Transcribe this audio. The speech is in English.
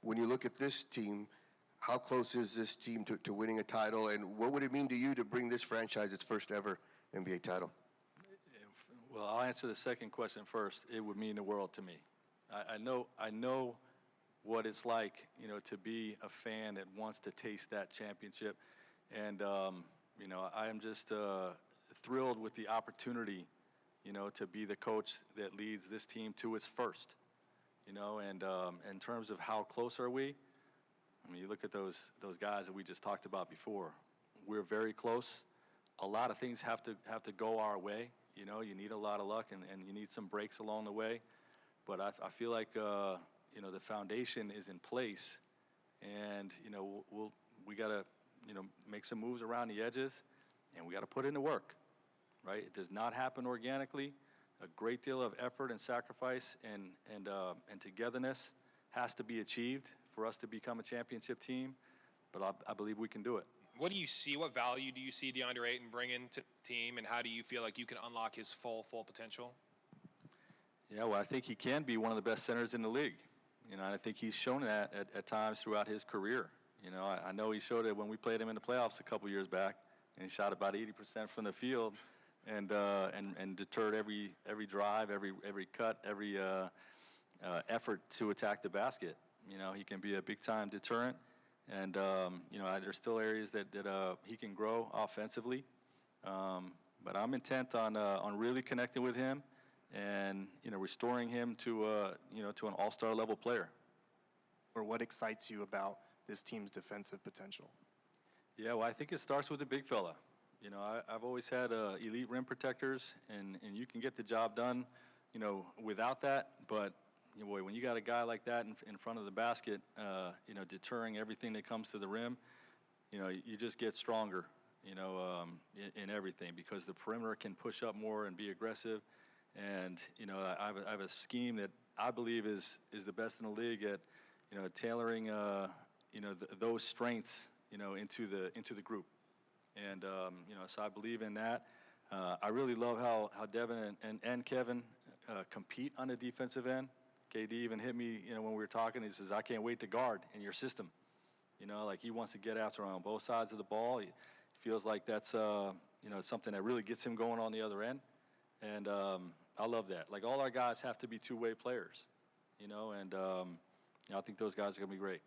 when you look at this team, how close is this team to winning a title, and what would it mean to you to bring this franchise its first ever NBA title? Well, I'll answer the second question first. It would mean the world to me. I know what it's like, to be a fan that wants to taste that championship, and I am just thrilled with the opportunity, to be the coach that leads this team to its first, and in terms of how close are we, I mean, you look at those guys that we just talked about before. We're very close. A lot of things have to go our way. You need a lot of luck, and you need some breaks along the way. But I feel like the foundation is in place, and we got to make some moves around the edges, and we got to put in the work. Right? It does not happen organically. A great deal of effort and sacrifice and togetherness has to be achieved for us to become a championship team, but I believe we can do it. What do you see? What value do you see DeAndre Ayton bringing to the team, and how do you feel like you can unlock his full potential? Yeah, well, I think he can be one of the best centers in the league. And I think he's shown that at times throughout his career. I know he showed it when we played him in the playoffs a couple years back, and he shot about 80% from the field, and deterred every drive, every cut, every effort to attack the basket. He can be a big-time deterrent, and there's still areas that he can grow offensively. But I'm intent on really connecting with him and restoring him to an all-star level player. Or what excites you about this team's defensive potential? Yeah, well, I think it starts with the big fella. I've always had elite rim protectors, and you can get the job done, without that. But boy, when you got a guy like that in front of the basket, deterring everything that comes to the rim, you just get stronger, in everything, because the perimeter can push up more and be aggressive. And I have a scheme that I believe is the best in the league at tailoring those strengths into the group. And so I believe in that. I really love how Devin and Kevin compete on the defensive end. KD even hit me, when we were talking. He says, "I can't wait to guard in your system." Like he wants to get after on both sides of the ball. He feels like that's something that really gets him going on the other end. And I love that. Like, all our guys have to be two-way players, and I think those guys are going to be great.